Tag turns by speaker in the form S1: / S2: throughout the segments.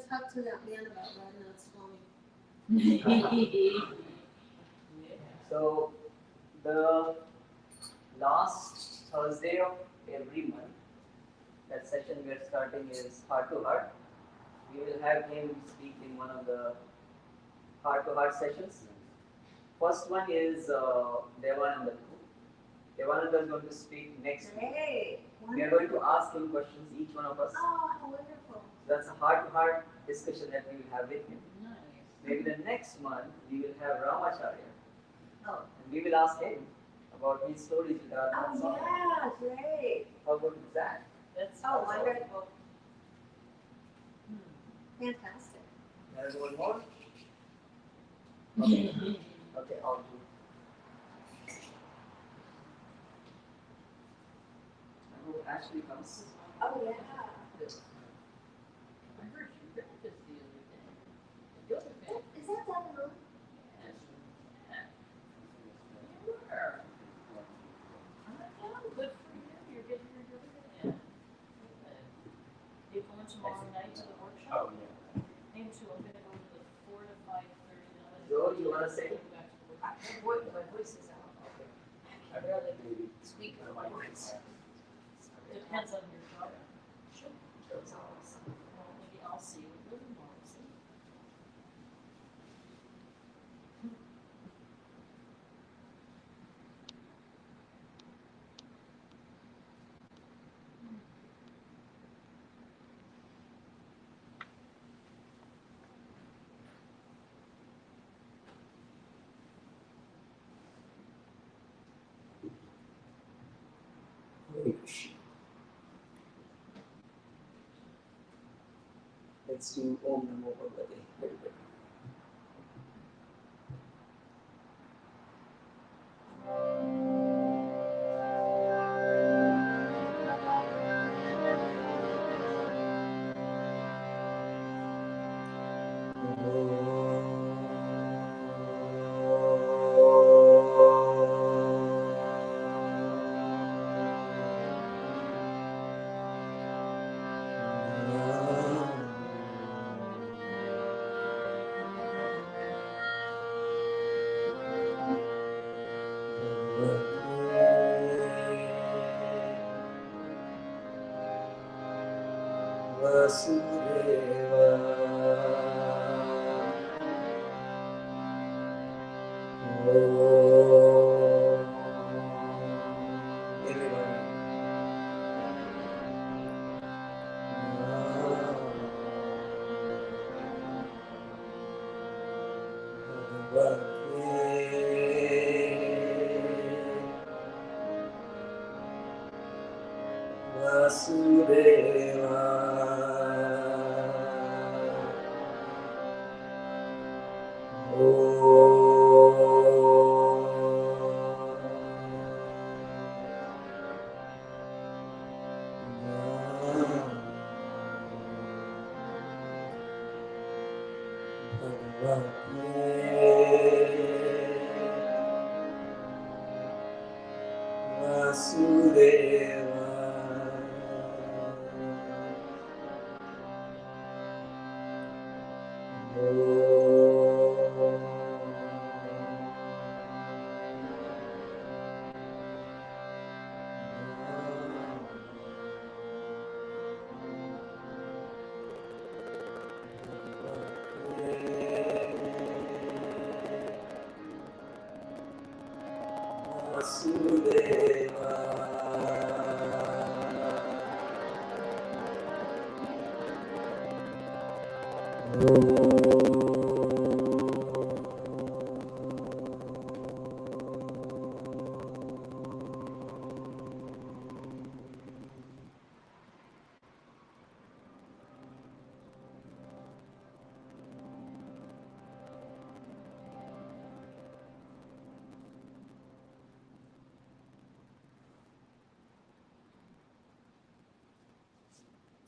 S1: Talk to that man about Radhanath's swimming.
S2: So, the last Thursday of every month, that session we are starting is heart to heart. We will have him speak in one of the heart to heart sessions. First one is Devananda. Devananda is going to speak next week.
S1: Hey,
S2: we are going to ask him questions, each one of us.
S1: Oh, how wonderful.
S2: So that's a heart to heart discussion that we will have with him.
S1: Nice.
S2: Maybe the next month we will have Ramacharya.
S1: Oh.
S2: And we will ask him about his stories with Radhanath Swami.
S1: Yeah, great.
S2: How good is that?
S1: That's wonderful. Fantastic.
S2: There's one more. Okay. Okay, I'll do. Who actually comes?
S1: Oh, yeah.
S2: Yes.
S3: I heard you read this the other day. The other day.
S1: Is that down the road?
S3: Yes. Yeah. You were. Good for you. You're getting your good. Yeah. You going tomorrow night to the workshop?
S4: Oh, yeah.
S3: Me too. I'm going to go to the 4 to 5:30.
S2: Joe, you want to say?
S1: My voice is out.
S2: Okay.
S1: I really speak with my voice.
S3: Depends on your job.
S1: Sure.
S3: Well, maybe I'll see you at Living Walls.
S2: Let's do Om Namo Bhagavate. Very good.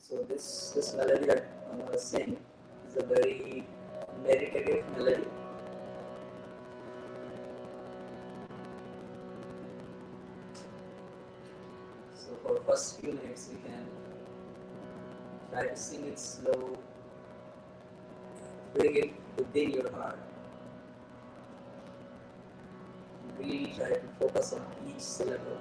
S2: So this melody that I'm going to sing is a very meditative melody. So for first few minutes we can try to sing it slow, bring it within your heart. Really try to focus on each syllable.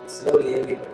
S2: Slowly, everybody.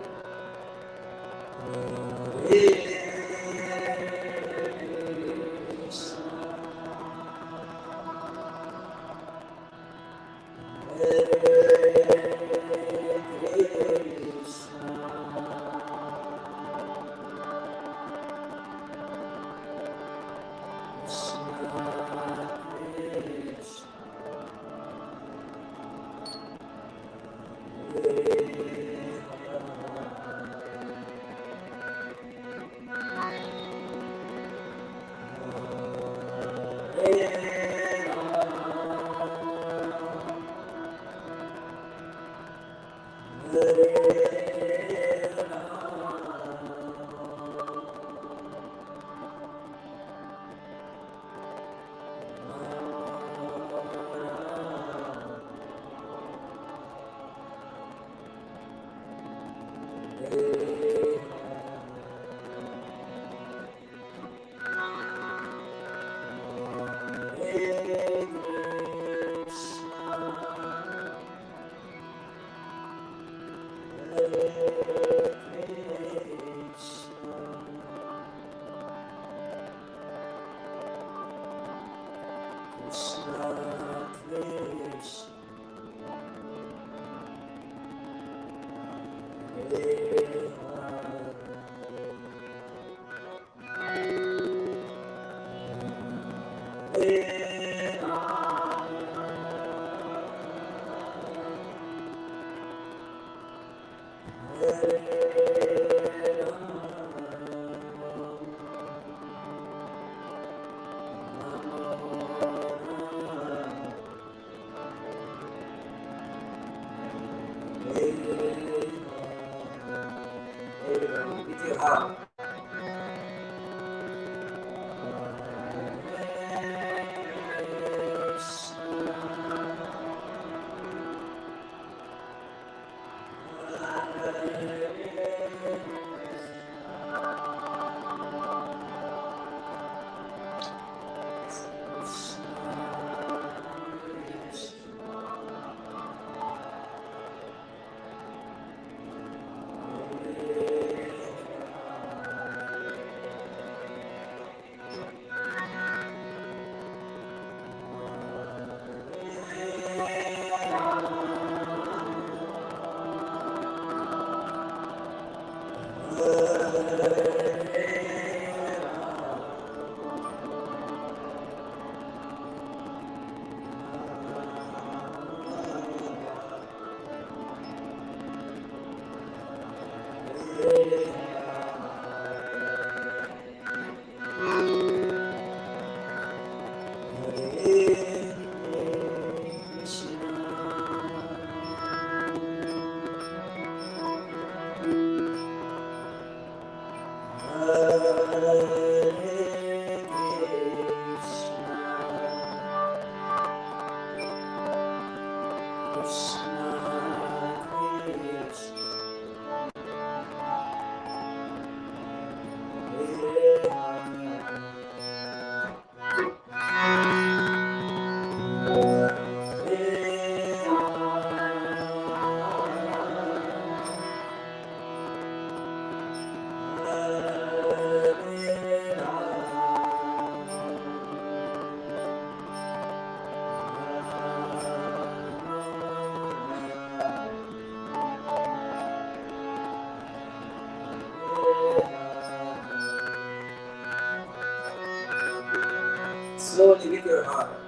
S2: Slowly with your heart.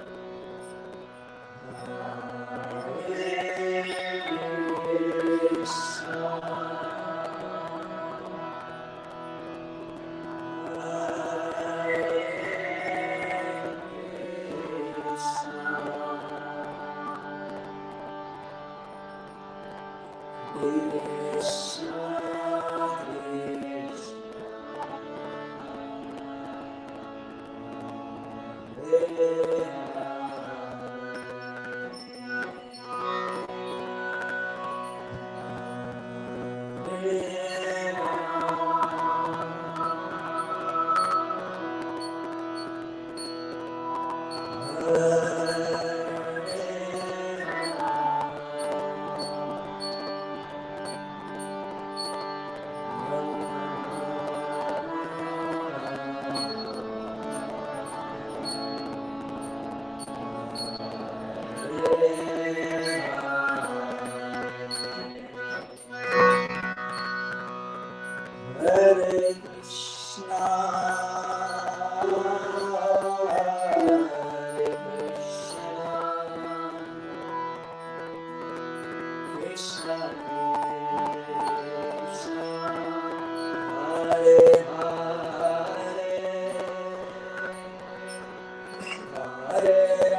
S2: Hare Krishna, Krishna Krishna, Hare Hare, Hare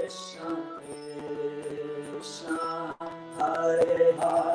S2: Krishna Krishna Hare Hare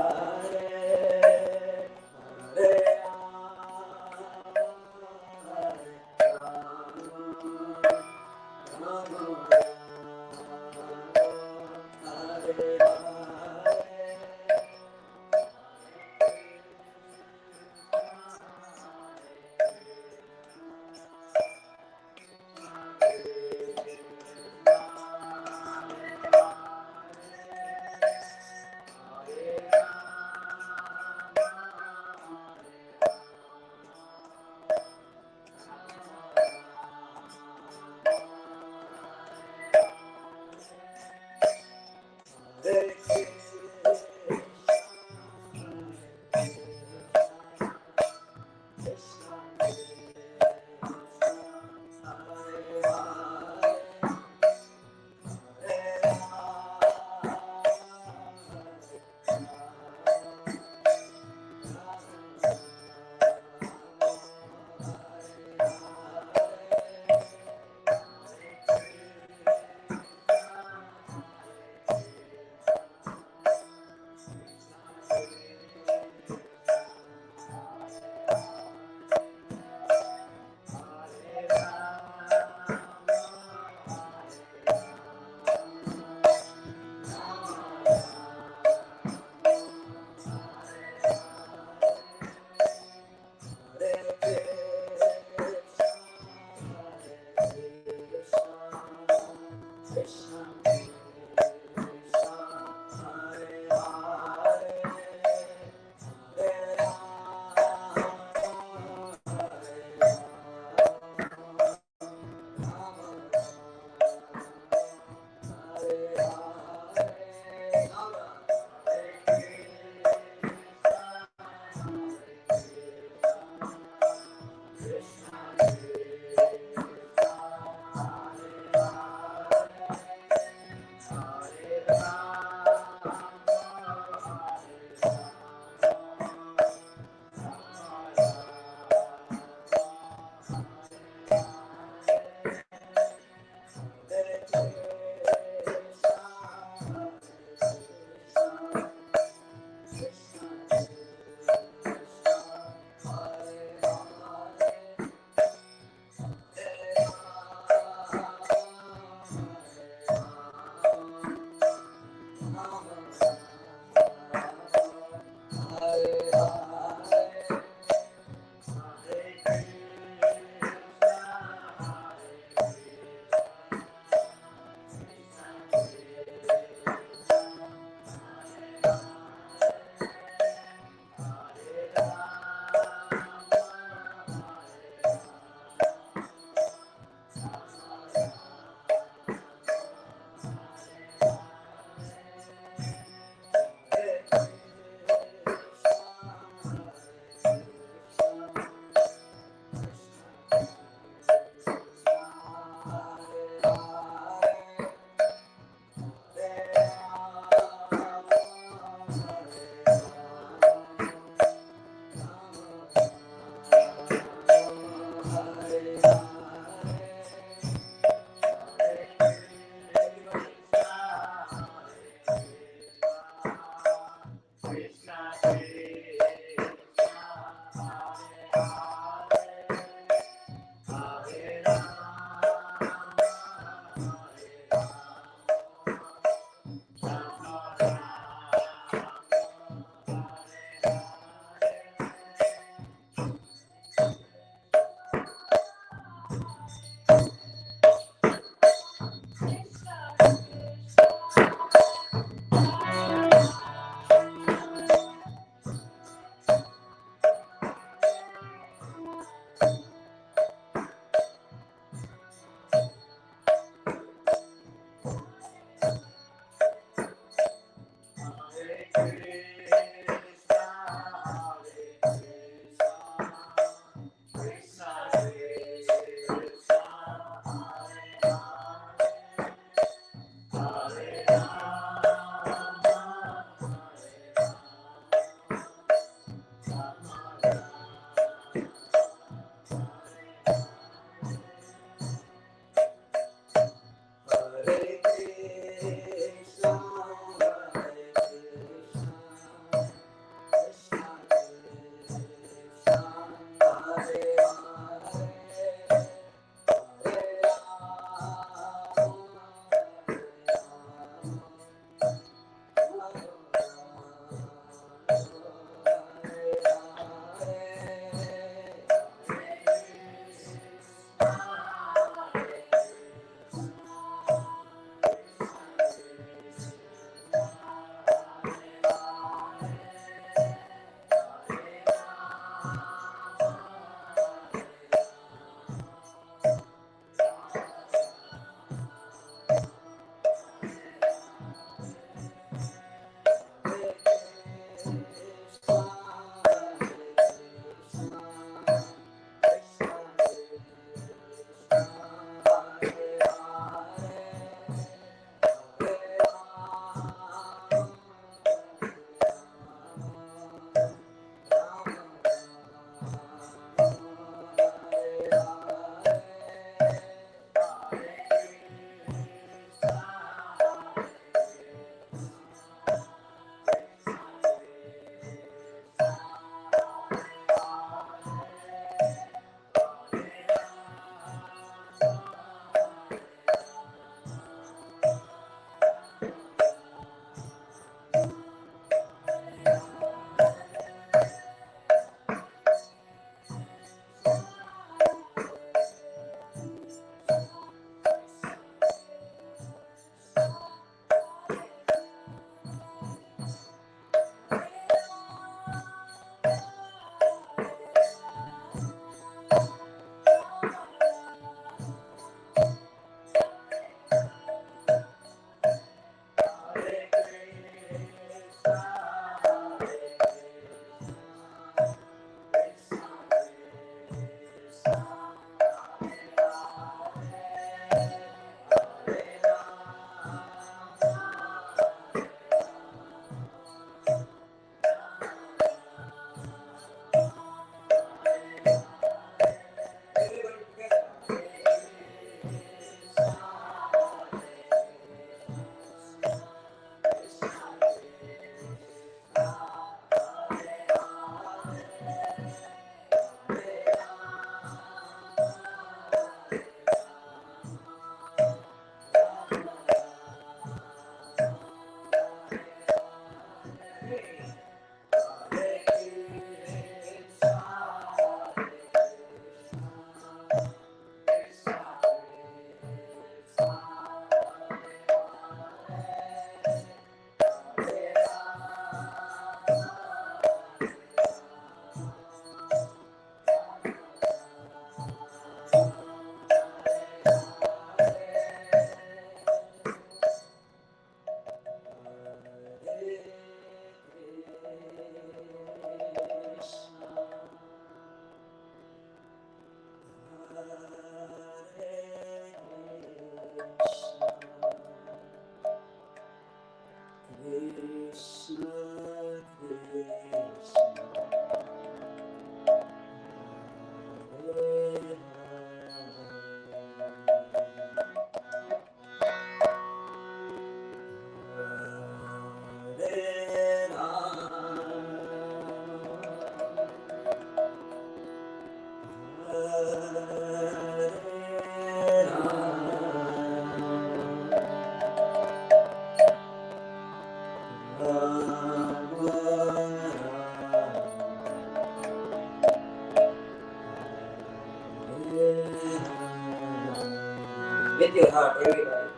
S2: with your heart every time.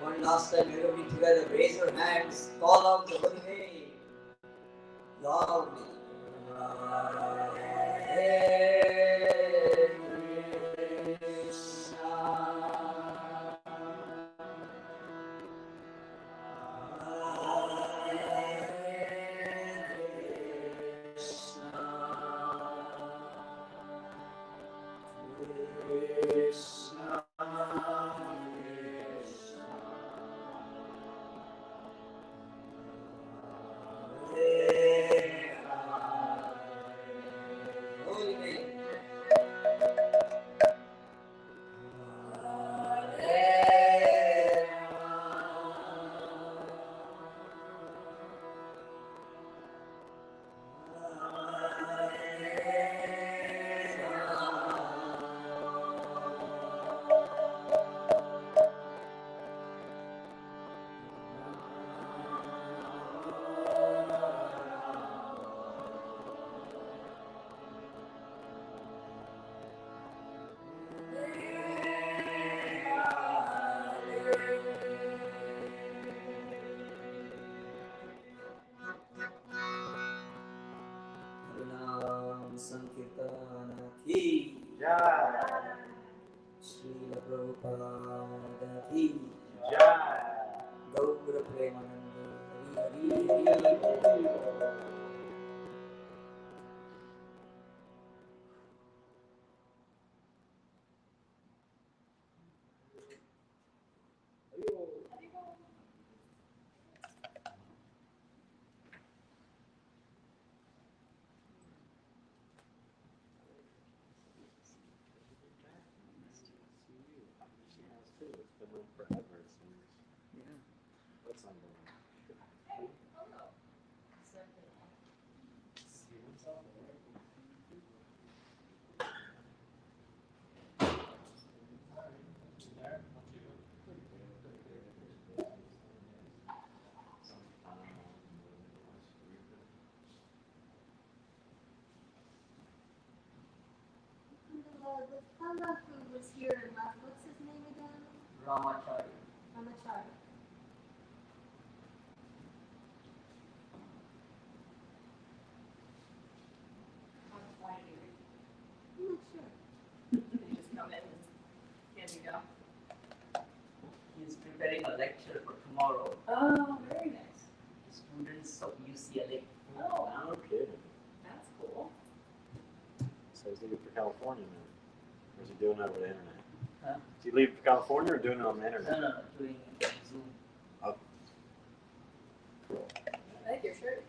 S2: One last time, everybody together, raise your hands, call out the holy name loudly. Hare Krishna, Krishna, holy name. Harinam Sankirtana ki
S4: Jai.
S2: Srila Prabhupada ki
S4: Jai.
S2: Gaura Premanande Hari Hari.
S4: It's been on forever, it seems.
S2: Yeah.
S4: What's on the
S1: The fellow who was here and left, what's his name again?
S2: Ramacharya.
S1: Ramacharya. I'm not sure.
S3: You just come in and here you go.
S2: He's preparing a lecture for tomorrow.
S3: Oh, very nice.
S2: Students of UCLA.
S3: Oh,
S4: No kidding.
S3: that's cool.
S4: So he's leaving for California now. Or is he doing it over the internet?
S2: Huh?
S4: Is he leaving for California or doing it on the
S2: No,
S4: internet?
S2: no, doing Zoom.
S4: Oh,
S3: I like your shirt.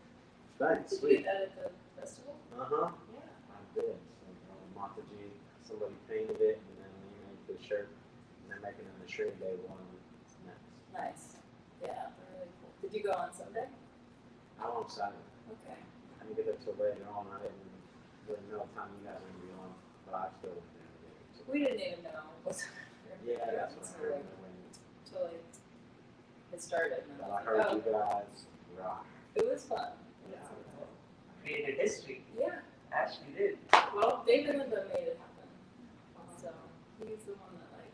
S4: thanks.
S3: Did you
S4: Sweet.
S3: get that at the festival?
S4: Uh-huh.
S3: Yeah.
S4: I did. So, Mataji, somebody painted it and then we made the shirt. And they're making it in the shirt day one. It's next.
S3: Nice. Yeah, they're really cool. Did you go on Sunday?
S4: I won't Saturday.
S3: Okay.
S4: I didn't get there till later on. I didn't really know what time you guys were going to be on. But I still went there.
S3: We didn't even know.
S4: Yeah, that's what I heard.
S3: Until like it started. And
S4: But
S3: I
S4: I
S3: was
S4: heard
S3: like,
S4: you guys rock.
S3: oh, it was fun.
S4: Yeah.
S2: Created history.
S3: Yeah.
S2: Ashley did.
S3: Well, David Linda made it happen. So he's the one that like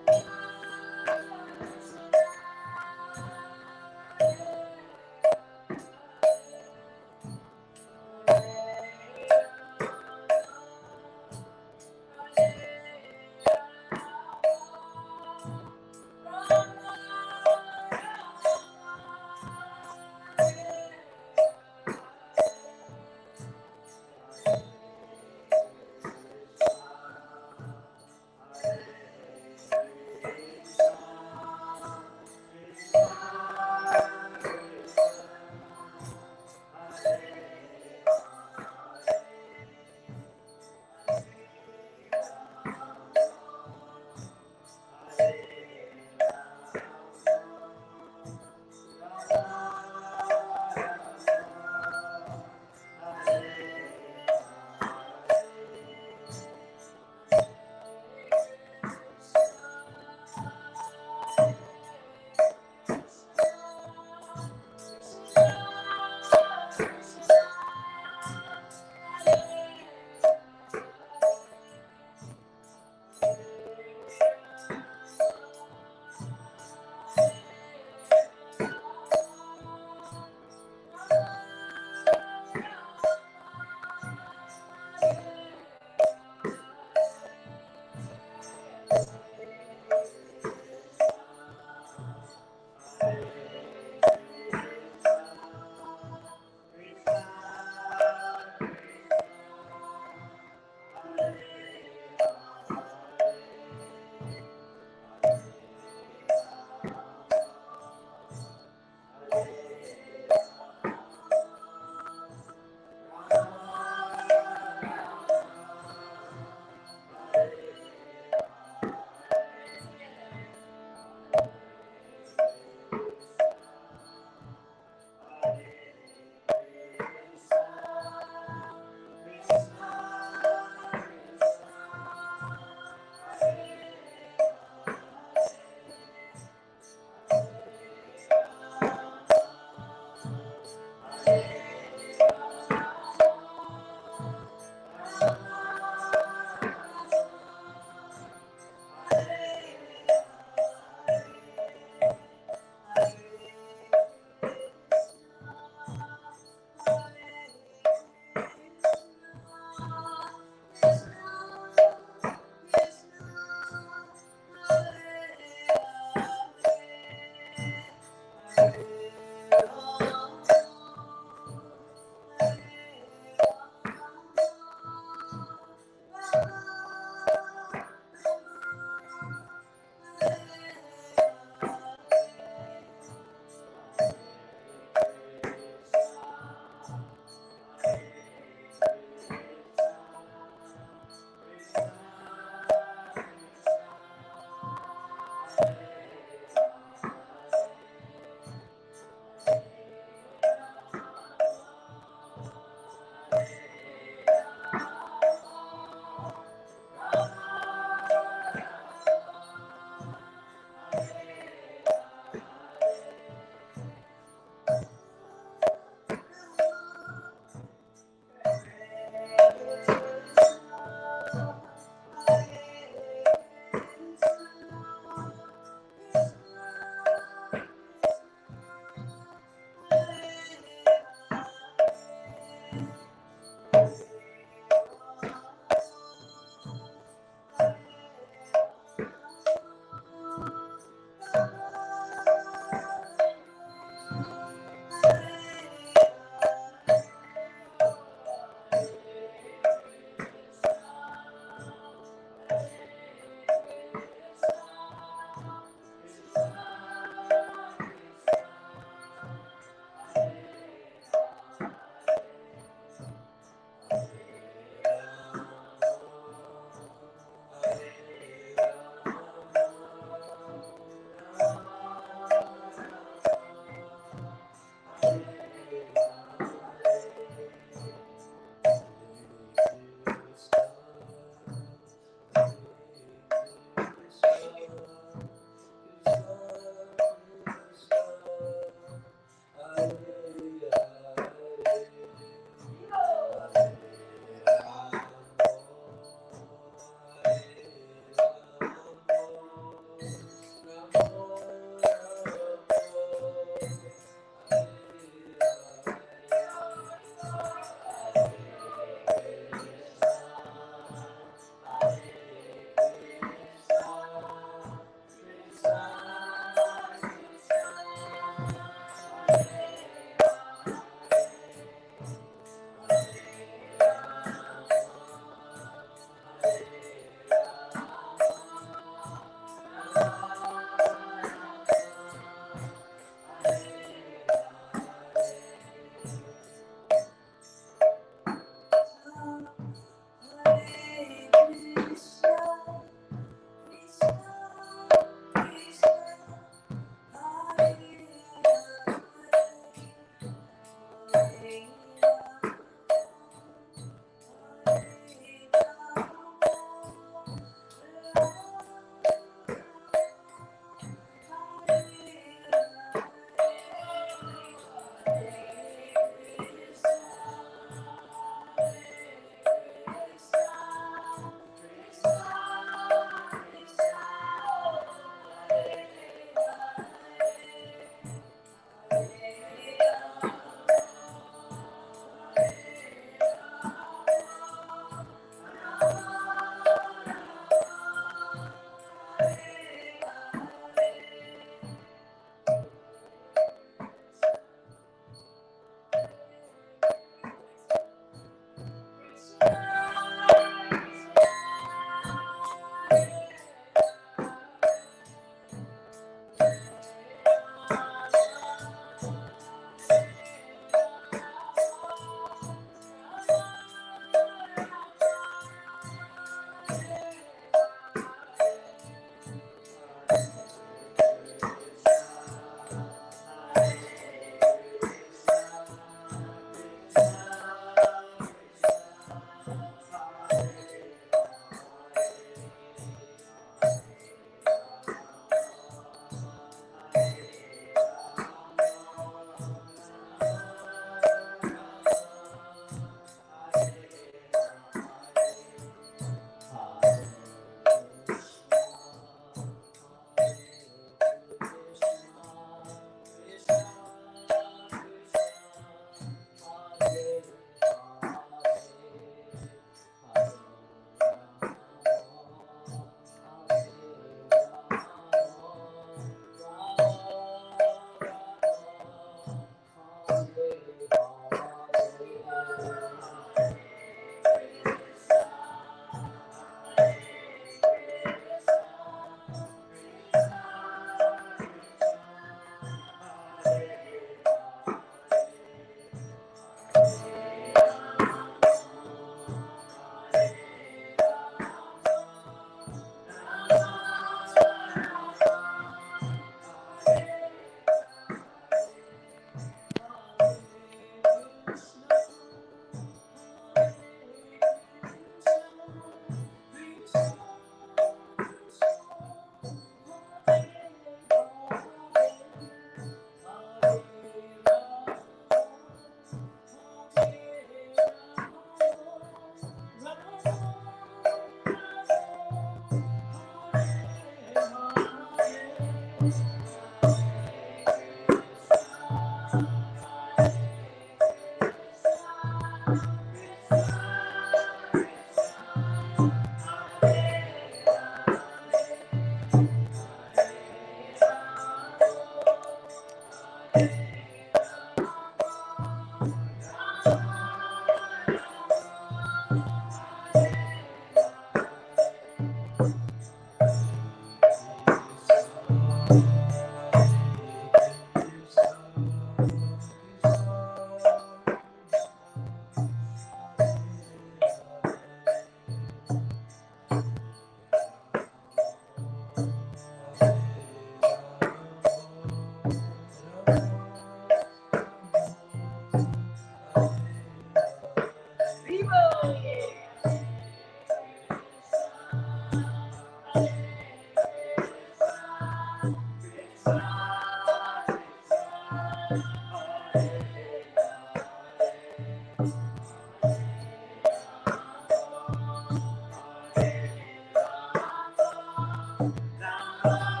S1: Hare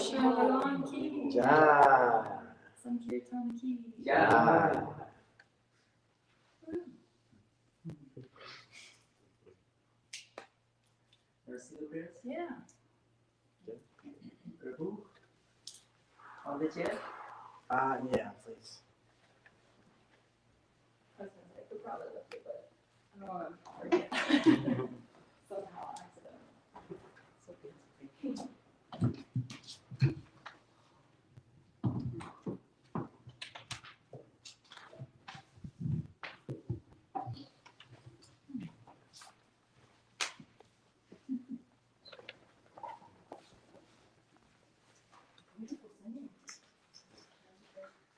S3: Shavaran ki.
S4: Jai.
S3: Sankirtan ki.
S2: Yeah. Receive the prayers.
S3: Yeah.
S2: Prabhu. On the chair.
S4: Yeah, please.
S3: I was gonna say, we probably left it, but I don't want to forget. Somehow accidentally.
S2: So good.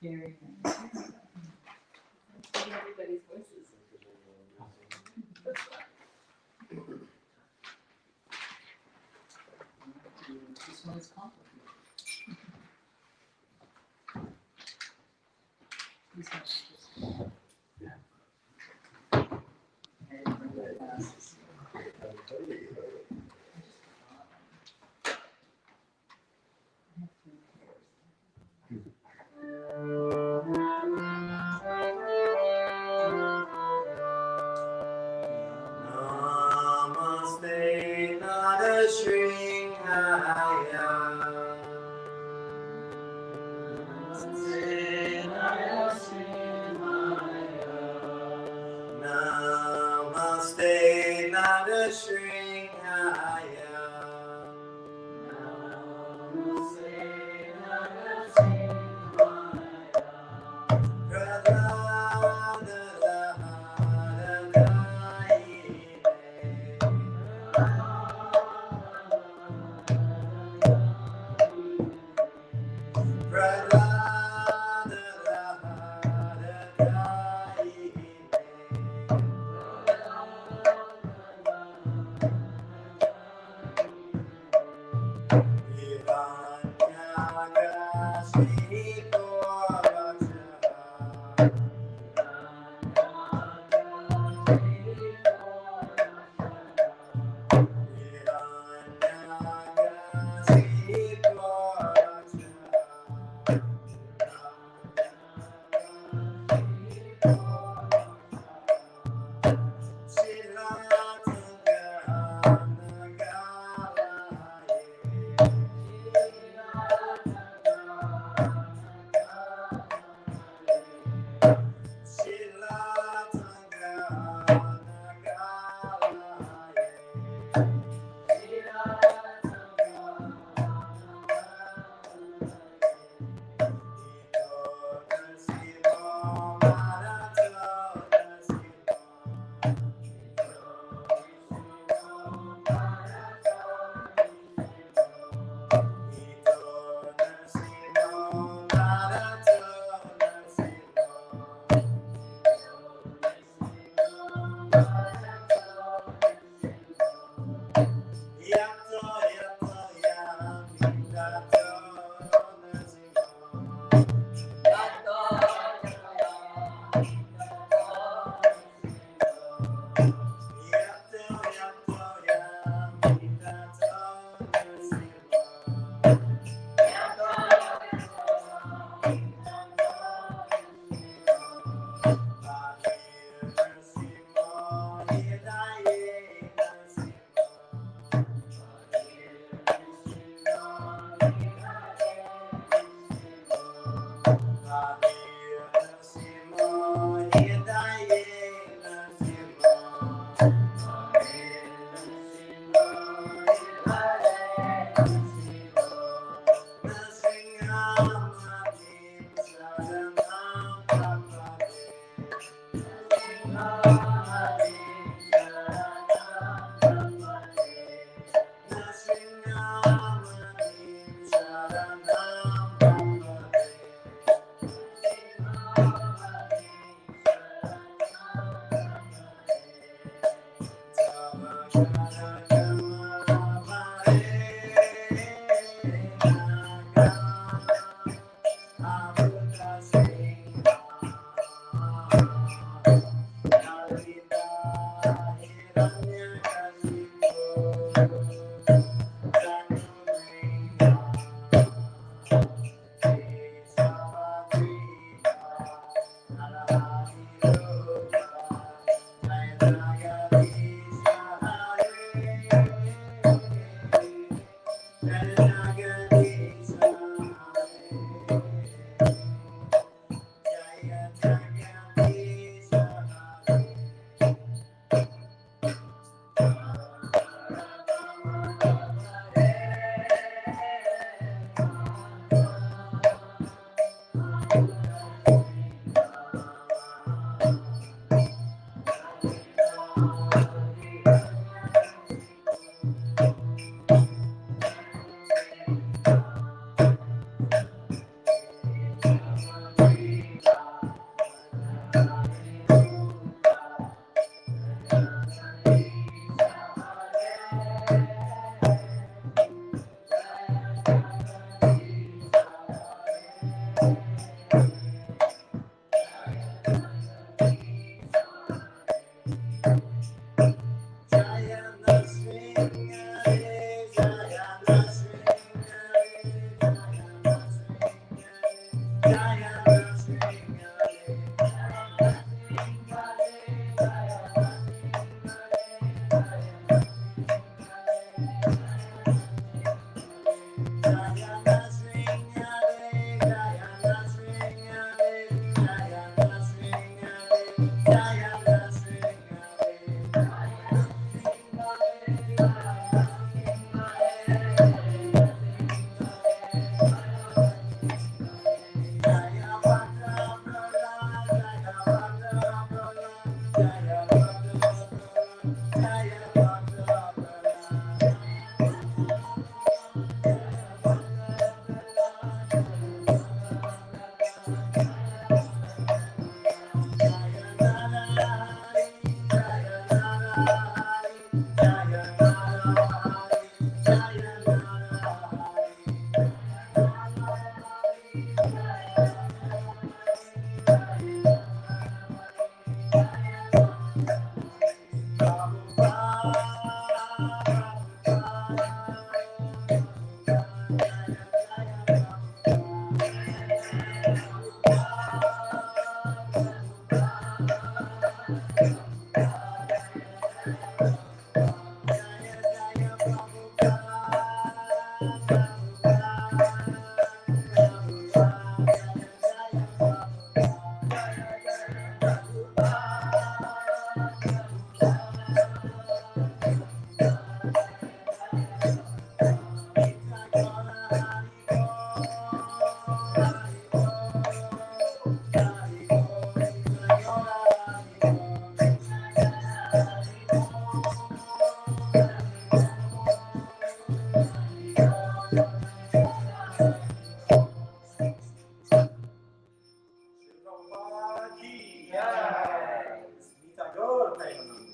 S3: Very nice. Everybody's voices.
S5: This one is complicated. This one is just. I didn't bring my glasses.
S4: Namaste Nada Shringhaya. Namaste Nada Shringhaya.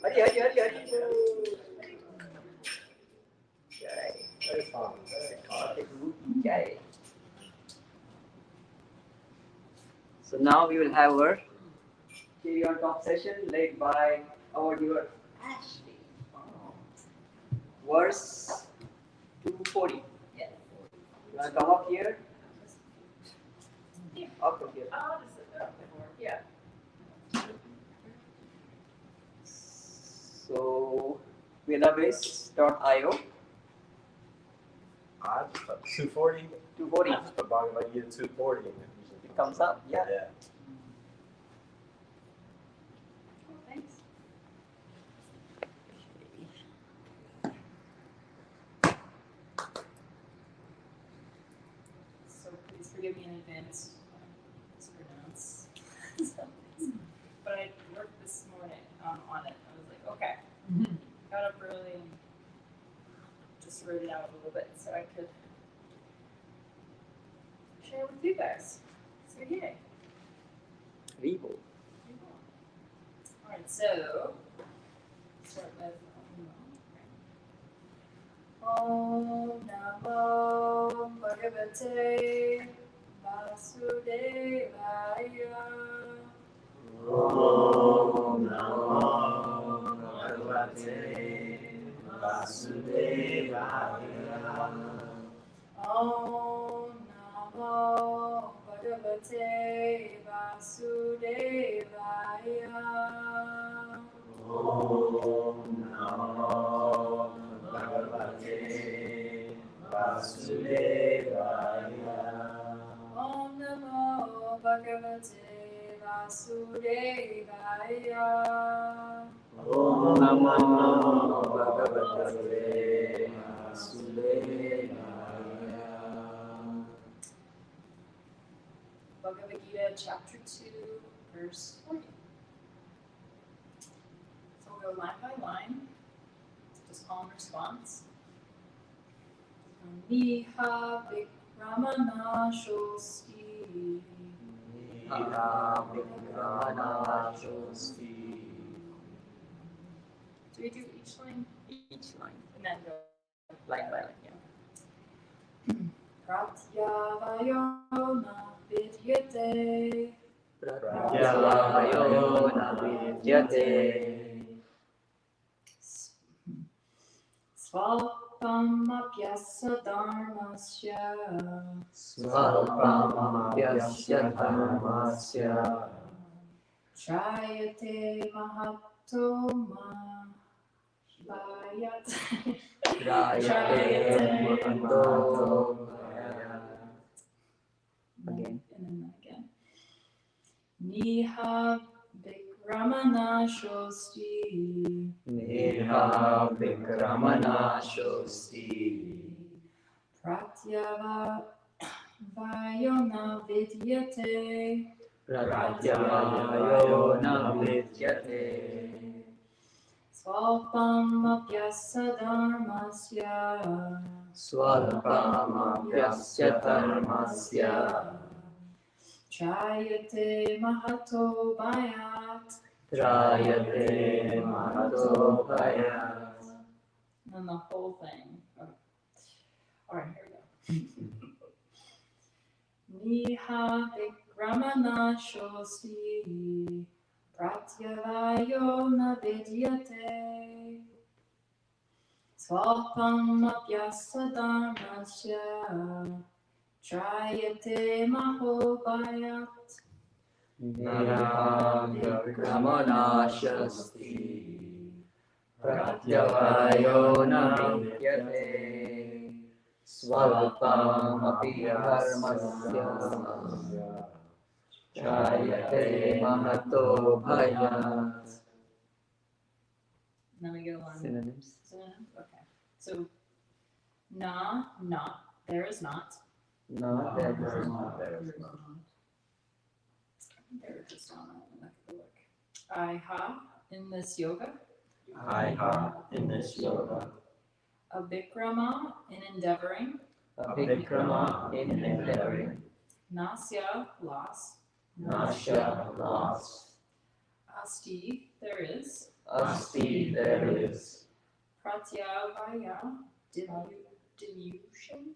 S2: Hari, hari, hari, hari. Jai.
S4: Very fun. Very fun.
S2: Jai. So now we will have our cherry on top session led by our dear Ashley. Verse 240.
S3: Yeah.
S2: You want to come up here? Up from here.
S3: I'll just sit there before. Yeah.
S2: So, database.io
S4: 240.
S2: 240.
S4: Just put Bhagavad Gita 240 and
S2: It comes up, yeah.
S4: Yeah.
S3: Cool, thanks. So please forgive me in advance when I mispronounce some things. But I worked this morning on it. I was like, okay. Got up early and just wrote it out a little bit so I could share with you guys. So yay.
S2: Hariiiiiiiibol.
S3: Alright, so start with Om Namo Bhagavate Vasudevaya.
S4: Om Namo Bhagavate Vasudevaya.
S3: Om Namo Bhagavate Vasudevaya.
S4: Om Namo Bhagavate Vasudevaya.
S3: Om Namo Bhagavate Vasudevaya.
S4: Om Namo Bhagavate Vasudevaya.
S3: Bhagavad Gita, chapter 2, verse 40. So we'll go line by line, just call and response. Niha Vikramana Shosti. Do we do each line?
S2: Each line,
S3: And then go
S2: line by line, yeah.
S3: Pratyavayona vidyate.
S2: Pratyavayona vidyate.
S3: Svapamapyasa dharmasya.
S2: Svapamapyasya dharmasya.
S3: Trayate mahatoma.
S2: Trayate mahatoma. Again.
S3: And then again. Niha Vikramana Shosti.
S2: Neha Vikramana Shosti.
S3: Pratyavayona vidyate.
S2: Pratyavayona vidyate.
S3: Svapamapyasa dharmasya.
S2: Swalpamapyasya dharmasya.
S3: Trayate Mahato Bhayat.
S2: Trayate Mahato Bhayat.
S3: And then the whole thing. Okay. Alright, here we go. Niha Vikramana Shosti Pratyavayo na Vidyate Swalpam Apyasa Dharmasya Trayate Mahobhayat.
S2: Niravikramana Shasti Pratyavayo na vidyate Swalpam api dharmasya Trayate Mahato Bhayat.
S3: Then we go on.
S2: Synonyms.
S3: Synonym? Okay. So, not, there is not.
S2: No, there is not.
S3: They're just on the look. Iha in this yoga.
S4: Iha in this yoga.
S3: Abikrama in endeavoring.
S2: Abikrama in endeavoring.
S3: Nasya loss.
S4: Nasya loss.
S3: Asti there is.
S2: Asti there is.
S3: Pratyavaya diminution.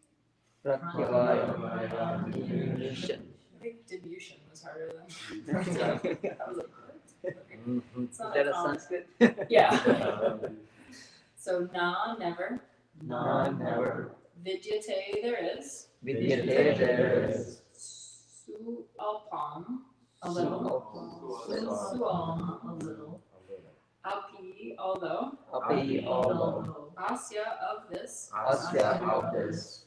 S2: Pratyavaya diminution.
S3: I think diminution was harder than pratyavaya. I was like, what? Okay. It's
S2: Is
S3: not
S2: that a
S3: common.
S2: Sanskrit?
S3: Yeah. So na never.
S2: No, never.
S3: Vidyate there is.
S2: Vidyate there is.
S3: Su alpam a little.
S2: Little.
S3: A little. Api although.
S2: Api although.
S3: Asya of this.
S2: Asya of this.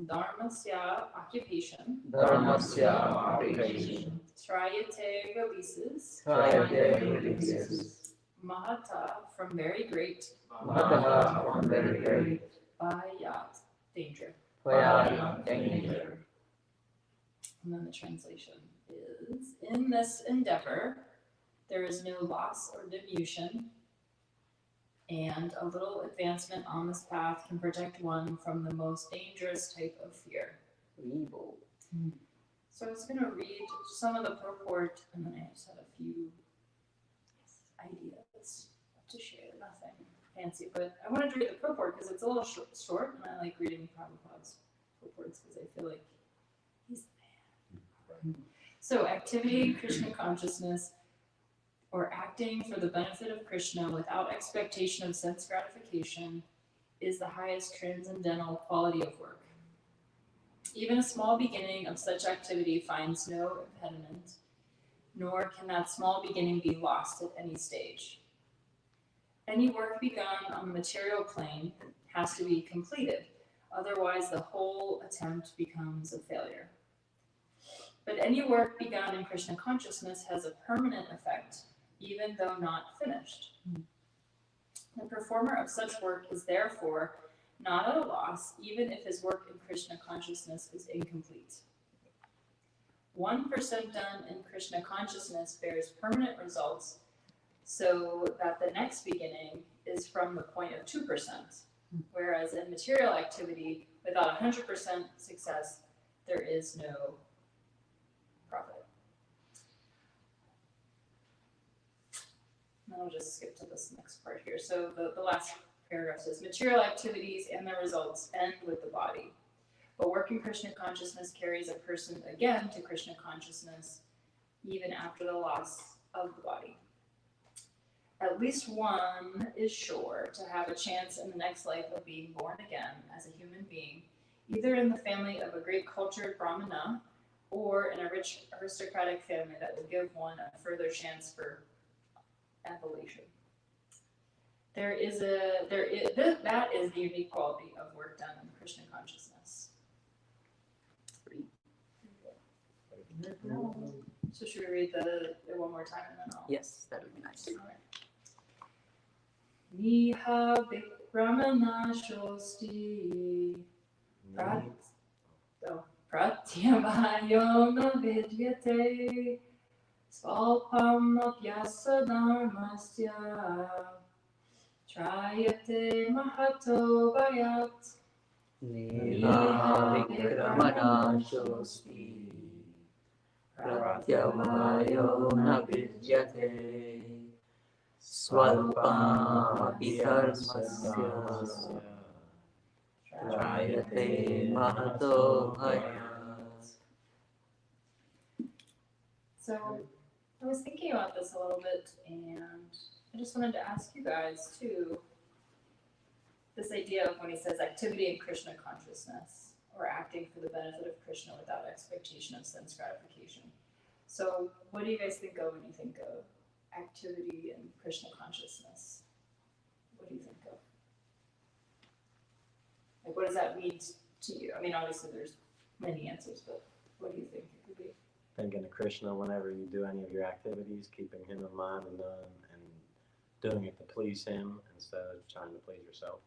S3: Dharmasya occupation.
S2: Dharmasya occupation.
S3: Trayate releases.
S2: Trayate releases.
S3: Mahata from very great.
S2: Mahataha from very great.
S3: Bhayat danger.
S2: Bhayat danger.
S3: And then the translation is, in this endeavor, there is no loss or diminution, and a little advancement on this path can protect one from the most dangerous type of fear.
S2: Evil.
S3: So I was going to read some of the purport, and then I just had a few ideas to share. Nothing fancy, but I wanted to read the purport because it's a little short, and I like reading Prabhupada's purports because I feel like he's the man. So, activity in Krishna consciousness, or acting for the benefit of Krishna without expectation of sense gratification, is the highest transcendental quality of work. Even a small beginning of such activity finds no impediment, nor can that small beginning be lost at any stage. Any work begun on the material plane has to be completed, otherwise the whole attempt becomes a failure. But any work begun in Krishna consciousness has a permanent effect, even though not finished. The performer of such work is therefore not at a loss, even if his work in Krishna consciousness is incomplete. 1% done in Krishna consciousness bears permanent results, so that the next beginning is from the point of 2%, whereas in material activity, without 100% success, there is no profit. And I'll just skip to this next part here. So the last paragraph says, material activities and their results end with the body. But work in Krishna consciousness carries a person again to Krishna consciousness, even after the loss of the body. At least one is sure to have a chance in the next life of being born again as a human being, either in the family of a great cultured Brahmana or in a rich aristocratic family that will give one a further chance for evolution. That is the unique quality of work done in Krishna consciousness. So should we read the one more time and then I'll...
S2: Yes, that would be nice.
S3: All right. Niha Vikramana Shosti Pratyavayo na Vidyate Svalpam Apyasa Dharmasya Trayate Mahato Bhayat.
S2: Niha Vikramana Shosti प्रत्यवायो न विद्यते स्वल्पमपि धर्मस्य त्रायते महतो भयात्.
S3: So I was thinking about this a little bit, and I just wanted to ask you guys too. This idea of when he says activity in Krishna consciousness, or acting for the benefit of Krishna without expectation of sense gratification. So, what do you guys think of when you think of activity in Krishna consciousness? What do you think of? Like, what does that mean to you? I mean, obviously, there's many answers, but what do you think it could be?
S4: Thinking of Krishna whenever you do any of your activities, keeping him in mind and doing it to please him instead of trying to please yourself.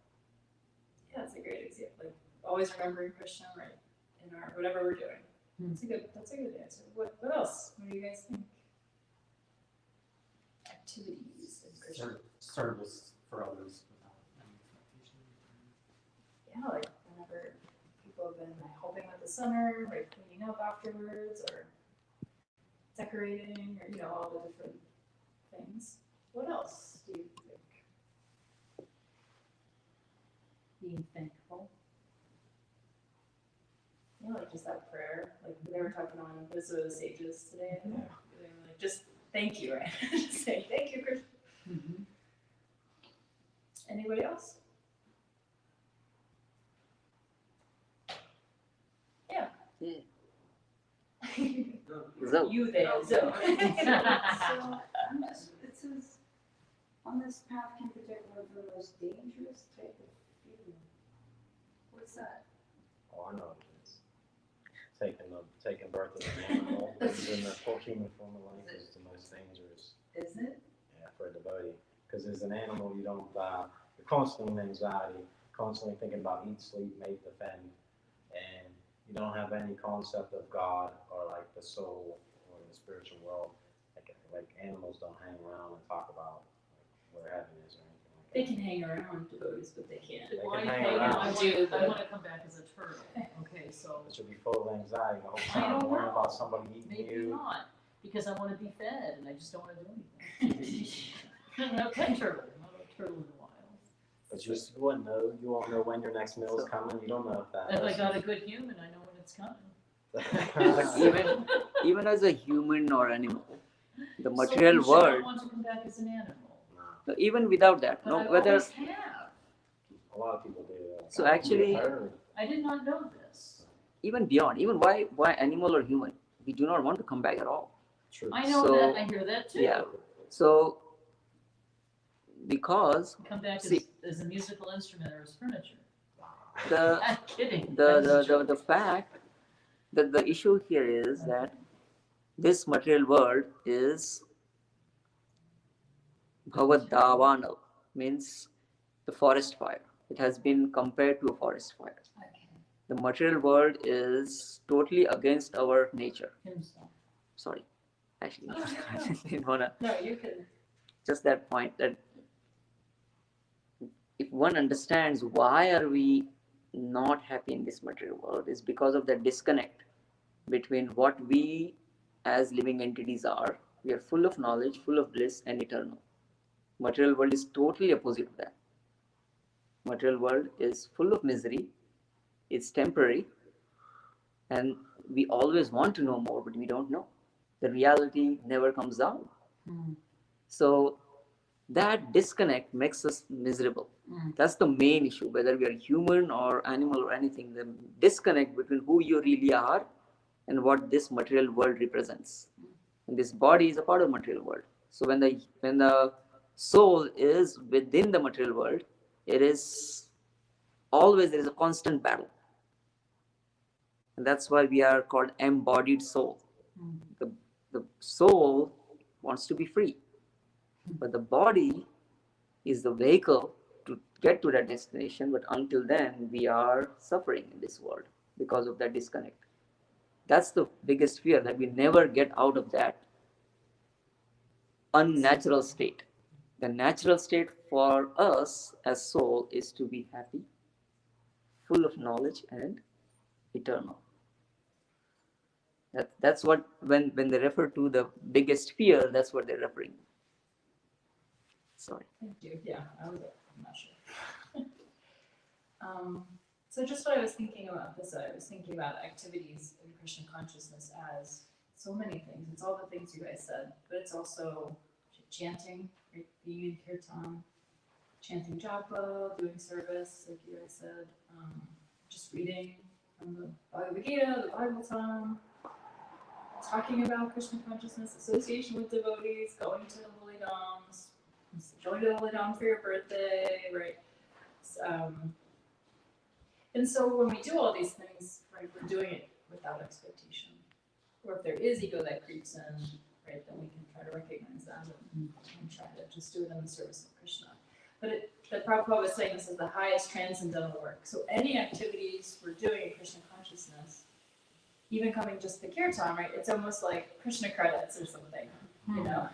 S3: Yeah, that's a great example. Like, always remembering Krishna, right, in our whatever we're doing. That's a good answer. What else? What do you guys think? Activities in Krishna.
S6: Service for others without any expectation.
S3: Yeah, like whenever people have been like, helping with the center, like cleaning up afterwards, or decorating, or all the different things. What else do you think?
S5: Being thankful.
S3: Yeah, like just that prayer. Like they were talking on this of the sages today. I think. They were like, just thank you, right? Just say thank you, Krishna.
S5: Mm-hmm.
S3: Anybody else? Yeah.
S2: So,
S3: You there, so.
S1: So it says, on this path can protect one from the most dangerous type of feeling. What's that?
S4: Oh, I know what it is. Taking birth as an animal in the full human form of life is the most dangerous.
S1: Isn't it?
S4: Yeah, for a devotee. Because as an animal, you don't, you're constantly in anxiety, constantly thinking about eat, sleep, mate, defend, and you don't have any concept of God or like the soul or the spiritual world. Like animals don't hang around and talk about like, where heaven is or anything like that.
S3: They can hang around devotees, but they can't.
S4: They
S5: Well,
S4: can
S5: I
S4: hang
S5: think
S4: around.
S5: I want to come back as a turtle. Okay, so
S4: It should be full of anxiety the whole
S5: I
S4: time,
S5: don't
S4: worrying
S5: know.
S4: about somebody eating
S5: maybe
S4: you.
S5: not, because I want to be fed and I just don't want to do anything. I'm not a pet turtle. I'm not a turtle in the wild.
S4: But you wouldn't know. You won't know when your next meal is coming. You don't know if that.
S5: If I got a good human, I know when it's coming.
S2: but even as a human or animal, the
S5: So
S2: material
S5: you should
S2: world,
S5: not want to come back as an animal.
S2: even without that,
S5: But
S2: no,
S5: I
S2: whether
S5: always have.
S4: A lot of people do that.
S2: So actually-
S5: I did not know this.
S2: even beyond, even why animal or human, we do not want to come back at all.
S4: True.
S5: I know
S2: So,
S5: that. I hear that too.
S2: yeah. So because
S5: Come back
S2: See-
S5: as a musical instrument or as furniture.
S2: the
S5: I'm kidding.
S2: the fact that the issue here is that this material world is Bhavadavanal, means the forest fire. It has been compared to a forest fire.
S5: Okay.
S2: The material world is totally against our nature.
S5: Himself.
S2: Sorry, actually, I didn't wanna.
S3: No, you can.
S2: Just that point that if one understands why are we not happy in this material world is because of the disconnect between what we as living entities are. We are full of knowledge, full of bliss and eternal. Material world is totally opposite of that. Material world is full of misery, it's temporary, and we always want to know more, but we don't know. The reality never comes out. So that disconnect makes us miserable. That's the main issue, whether we are human or animal or anything, the disconnect between who you really are and what this material world represents. And this body is a part of material world. So when the soul is within the material world, it is always, there is a constant battle. And that's why we are called embodied soul. The soul wants to be free, but the body is the vehicle to get to that destination. But until then, we are suffering in this world because of that disconnect. That's the biggest fear, that we never get out of that unnatural state. The natural state for us as soul is to be happy, full of knowledge and eternal. That's what, when they refer to the biggest fear, that's what they're referring to. Sorry.
S3: Thank you. Yeah, I'm not sure. So just what I was thinking about this, I was thinking about activities in Krishna consciousness as so many things. It's all the things you guys said, but it's also chanting, right? Being in Kirtan, chanting japa, doing service, like you guys said, just reading from the Bhagavad Gita, the Bhagavatam, talking about Krishna consciousness, association with devotees, going to the holy dhams, going to the holy dham for your birthday, right? And so when we do all these things, right, we're doing it without expectation. Or if there is ego that creeps in, right, then we can try to recognize that and try to just do it in the service of Krishna. But the Prabhupada was saying this is the highest transcendental work. So any activities we're doing in Krishna consciousness, even coming just to Kirtan, right, it's almost like Krishna credits or something, you know?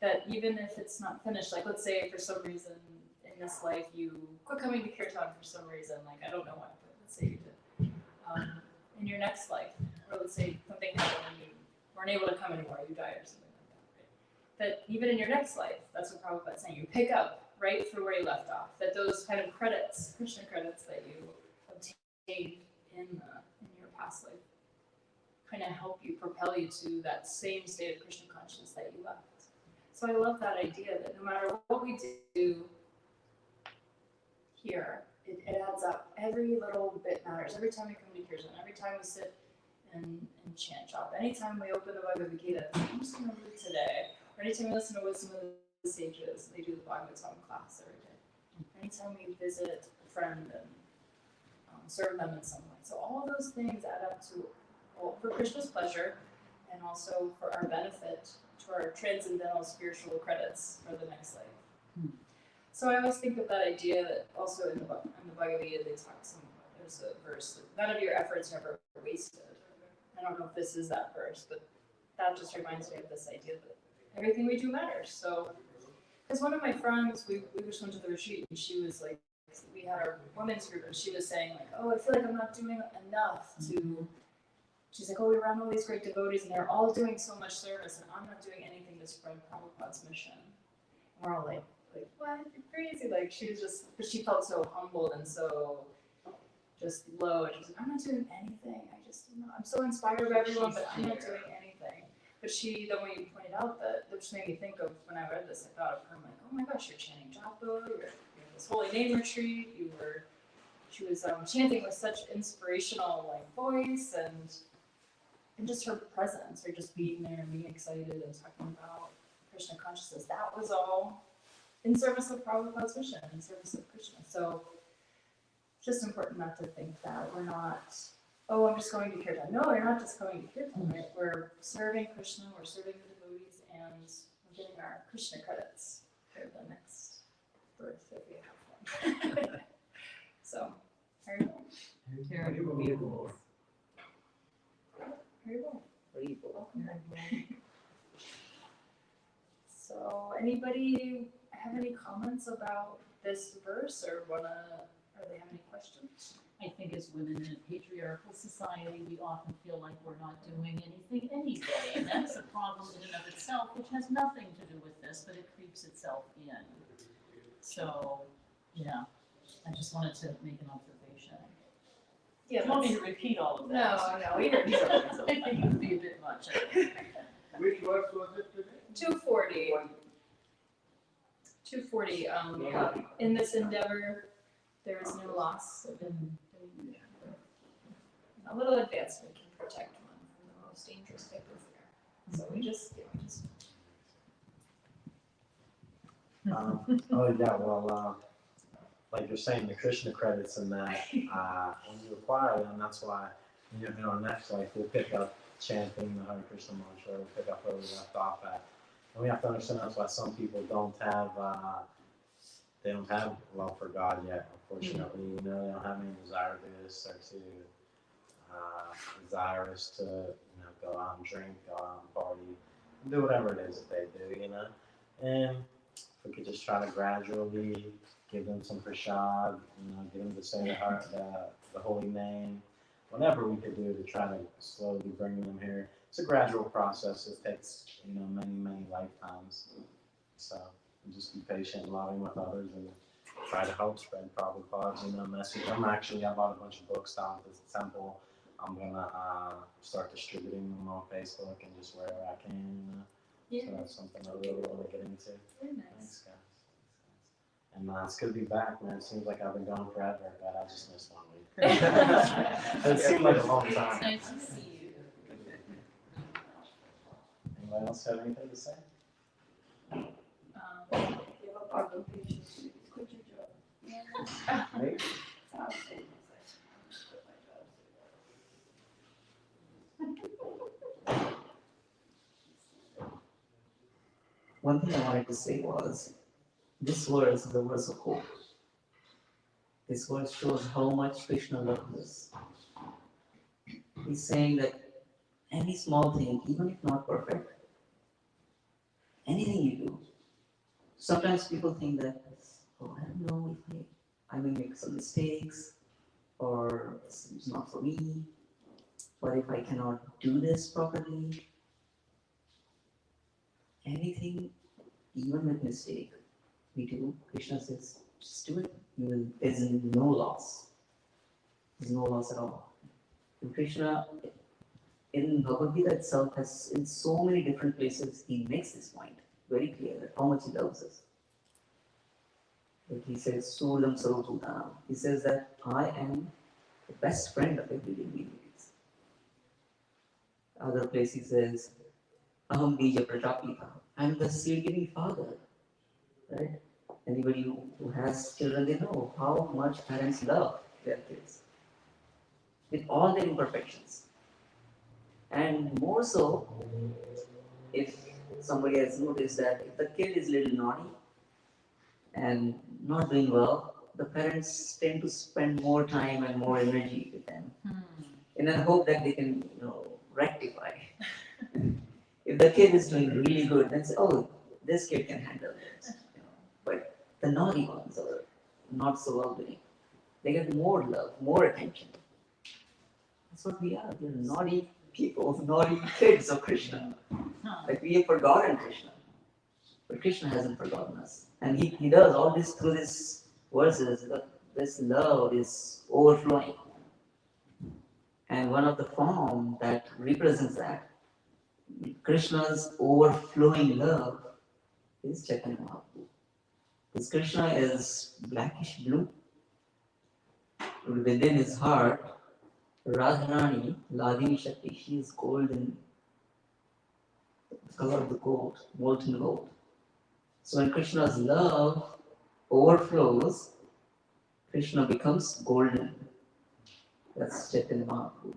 S3: That even if it's not finished, like let's say for some reason in this life you quit coming to Kirtan for some reason, like I don't know why, but let's say you did. In your next life, or let's say something happened and you weren't able to come anymore, you died or something like that, right? That even in your next life, that's what Prabhupada's saying, you pick up right from where you left off. That those kind of credits, Krishna credits that you obtained in your past life, kind of help you, propel you to that same state of Krishna consciousness that you left. So I love that idea that no matter what we do here, it adds up. Every little bit matters. Every time we come to Kirtan, every time we sit and chant japa, anytime we open the Bhagavad Gita, I'm just going to read today, or anytime we listen to wisdom of the sages, they do the Bhagavatam class every day. Anytime we visit a friend and serve them in some way. So all of those things add up to, well, for Krishna's pleasure, and also for our benefit, to our transcendental spiritual credits for the next life. So I always think of that idea that also in the Bhagavad Gita they talk there's a verse that none of your efforts are ever wasted. I don't know if this is that verse, but that just reminds me of this idea that everything we do matters. So, because one of my friends, we just went to the retreat and she was like, we had our women's group and she was saying like, oh, I feel like I'm not doing enough to. She's like, oh, we run all these great devotees and they're all doing so much service and I'm not doing anything to spread Prabhupada's mission. And we're all like, what? You're crazy. Like, she was just, but she felt so humbled and so just low. And she was like, I'm not doing anything. I'm so inspired by everyone, but I'm not doing anything. But then when you pointed out that just made me think of when I read this, I thought of her, I'm like, oh my gosh, you're chanting japa, you're at this holy name retreat, she was chanting with such inspirational like voice and just her presence, or just being there and being excited and talking about Krishna consciousness. That was all in service of Prabhupada's mission, in service of Krishna. So it's just important not to think that we're not, oh, I'm just going to Kirtan. No, you're not just going to Kirtan, right? We're serving Krishna, we're serving the devotees, and we're getting our Krishna credits for the next birth if we have one. So, Hariiiiiiiibol. Hariiiiiiiibol. So, anybody have any comments about this verse, or they have any questions?
S5: I think as women in a patriarchal society, we often feel like we're not doing anything anyway, and that's a problem in and of itself, which has nothing to do with this, but it creeps itself in. So, yeah, I just wanted to make an observation.
S3: Yeah,
S5: Do you want me to repeat all of that?
S3: No, we heard you.
S5: I think it would be a bit much.
S7: Which verse was it today?
S3: 240. 240. In this endeavor, there is no loss. A little advancement can protect one from the most dangerous type of fear. So we just.
S4: Oh yeah, well, like you're saying, the Krishna credits in that, when you acquire them, that's why in our next life we'll pick up chanting the Hare Krishna mantra, we'll pick up where we left off at. And we have to understand that's why some people don't have love for God yet, unfortunately. You know, they don't have any desire to do this, or to desirous to, go out and drink, go out and party, do whatever it is that they do, And if we could just try to gradually give them some prasad, get them to say the holy name, whatever we could do to try to slowly bring them here. It's a gradual process. It takes, many, many lifetimes. So just be patient and loving with others and try to help spread Prabhupada's, message. I bought a bunch of books down at the temple. I'm gonna start distributing them on Facebook and just wherever I can.
S3: Yeah.
S4: So that's something I really want to get into.
S3: Very nice.
S4: Thanks, guys. And it's good to be back, man. It seems like I've been gone forever, but I just missed 1 week. It seemed like a long
S5: It's
S4: time.
S5: nice to see you.
S4: Anybody else have anything to say?
S1: Give up our patience, quit your job.
S4: Maybe.
S1: I'll say this, I quit my job.
S2: One thing I wanted to say was, this verse is a verse of hope. This verse shows how much Krishna loves us. He's saying that any small thing, even if not perfect, anything you do, sometimes people think that, oh, I don't know if I may make some mistakes, or it's not for me, or if I cannot do this properly. Anything, even with mistake, we do, Krishna says, just do it. There's no loss. There's no loss at all. And Krishna, in Bhagavad Gita itself, has in so many different places, he makes this point very clear that how much he loves us. Like he says, Sulam Sarvabhutanam. He says that I am the best friend of every living being. Other place he says, Aham Bija Prajapita. I'm the seed-giving father. Right? Anybody who has children, they know how much parents love their kids with all their imperfections. And more so, if somebody has noticed that if the kid is a little naughty and not doing well, the parents tend to spend more time and more energy with them in the hope that they can, rectify. If the kid is doing really good, then say, oh, this kid can handle it. But the naughty ones are not so well doing. They get more love, more attention. That's what we are. We're naughty people, naughty kids of Krishna. Like we have forgotten Krishna. But Krishna hasn't forgotten us. And he does all this through these verses. This love is overflowing. And one of the form that represents that, Krishna's overflowing love, is Chaitanya Mahaprabhu. Because Krishna is blackish blue. Within his heart, Radharani, Ladini Shakti, she is golden, the color of the gold, molten gold. So when Krishna's love overflows, Krishna becomes golden. That's Chaitanya Mahaprabhu.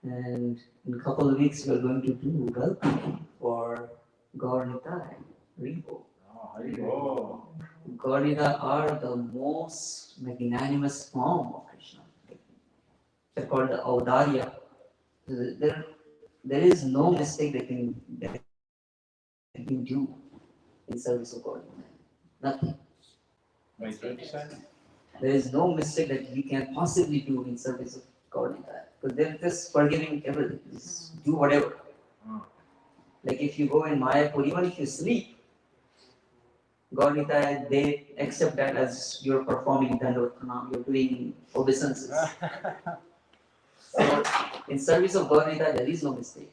S2: And in a couple of weeks, we are going to do welcoming for Gaur Nitai, Hariiiiiiiibol.
S4: Oh,
S2: Gaur Nitai are the most magnanimous form of Krishna. They're called the Audarya. There is no mistake they can do in service of God. Nothing.
S4: wait, what did you say?
S2: There is no mistake that we can possibly do in service of God in that. Because they're just forgiving everything. Just do whatever. Like if you go in Mayapur, even if you sleep, Gaurita, they accept that as you're performing Dandavata Pranam, you're doing obeisances. So in service of Gaurita, there is no mistake.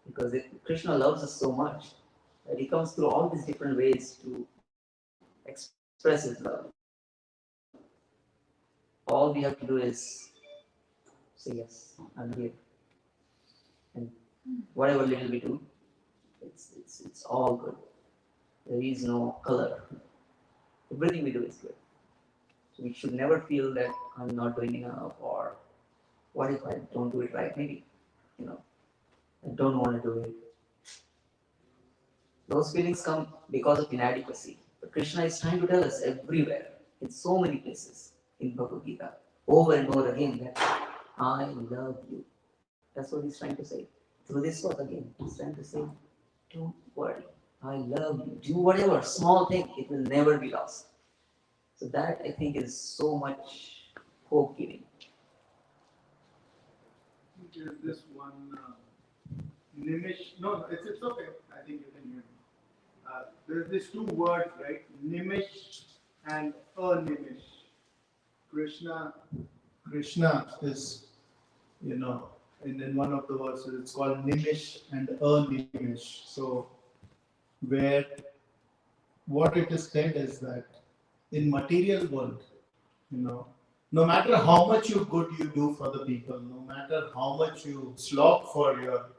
S2: Because Krishna loves us so much that he comes through all these different ways to express his love. All we have to do is say, yes, I'm here. And whatever little we do, it's all good. There is no color. Everything we do is good. So we should never feel that I'm not doing enough, or what if I don't do it right? Maybe, I don't want to do it. Those feelings come because of inadequacy. But Krishna is trying to tell us everywhere, in so many places, in Bhagavad Gita, over and over again, that I love you. That's what he's trying to say. Through this word again, he's trying to say, don't worry, I love you. Do whatever, small thing, it will never be lost. So that, I think, is so much hope giving.
S7: is this one Nimish. No, it's okay. I think you can hear me. There's these two words, right? Nimish and Animish. Krishna is, in one of the verses it's called Nimish and Animish. So where what it is said is that in material world, no matter how much good you do for the people, no matter how much you slog for your,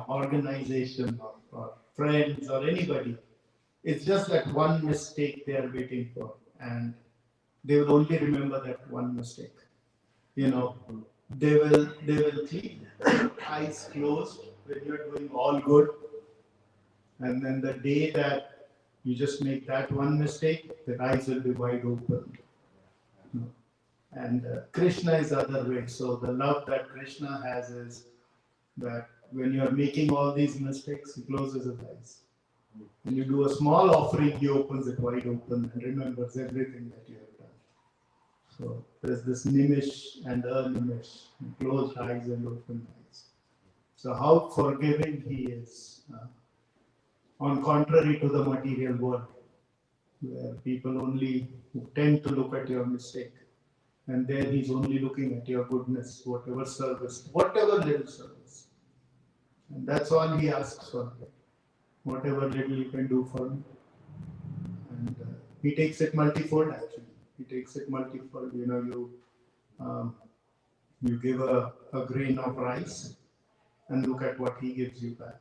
S7: organization or friends or anybody, it's just that one mistake they are waiting for, and they will only remember that one mistake. They will keep eyes closed when you're doing all good, and then the day that you just make that one mistake, their eyes will be wide open. And Krishna is the other way. So the love that Krishna has is that when you are making all these mistakes, he closes his eyes. When you do a small offering, he opens it wide open and remembers everything that you have done. So there's this Nimish and Animish, closed eyes and open eyes. So how forgiving he is, on contrary to the material world, where people only tend to look at your mistake. And there he's only looking at your goodness, whatever service, whatever little service. And that's all he asks for. Whatever little you can do for him. And he takes it multifold actually. He takes it multifold. You give a grain of rice and look at what he gives you back.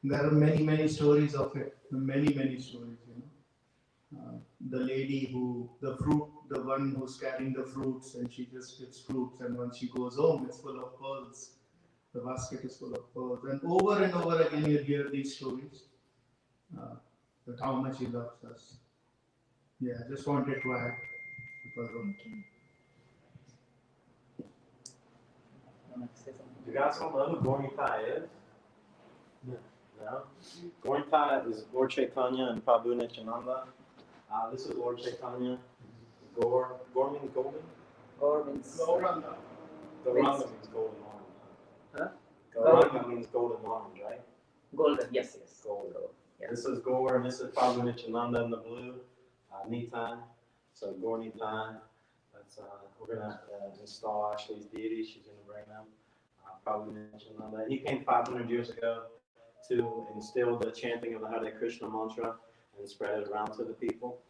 S7: There are many, many stories of it. Many, many stories, the lady the one who's carrying the fruits, and she just gives fruits, and once she goes home, it's full of pearls. The basket is full of pearls. And over again, you hear these stories, that how much he loves us. Yeah, I just wanted to add.
S4: You guys don't know who Gornita is? No? Gornita is Lord Chaitanya and Prabhu Nityananda. This is Lord Chaitanya. Gore means golden?
S2: Gore means
S7: Gauranga.
S4: Gauranga means golden orange.
S2: Huh?
S4: Gauranga means golden orange, right?
S2: golden. Yes.
S4: Gold.
S2: Yeah.
S4: This is Gore, and this is Prabhu Nityananda in the blue. Nitai. So Gore Nitai. That's we're gonna install Ashley's deity. She's gonna bring them. Prabhu Nityananda. He came 500 years ago to instill the chanting of the Hare Krishna mantra and spread it around to the people.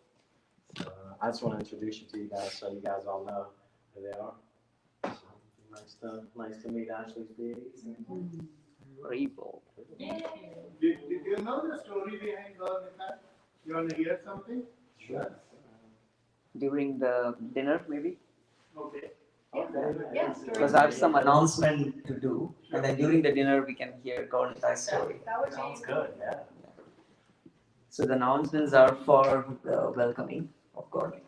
S4: So, I just want to introduce you to you guys so you guys all know who they are. So, nice to meet Ashley's deities.
S2: Hariiiiiiiibol.
S7: Did you know the story behind Gauranga? You want to hear something?
S4: Sure.
S2: During the dinner, maybe?
S7: Okay.
S3: Yes.
S2: Because I have some announcement to do, and then during the dinner we can hear Gaurang's story.
S3: That would
S4: Sounds
S3: be
S4: good, yeah.
S2: So the announcements are for the welcoming of Gaurang.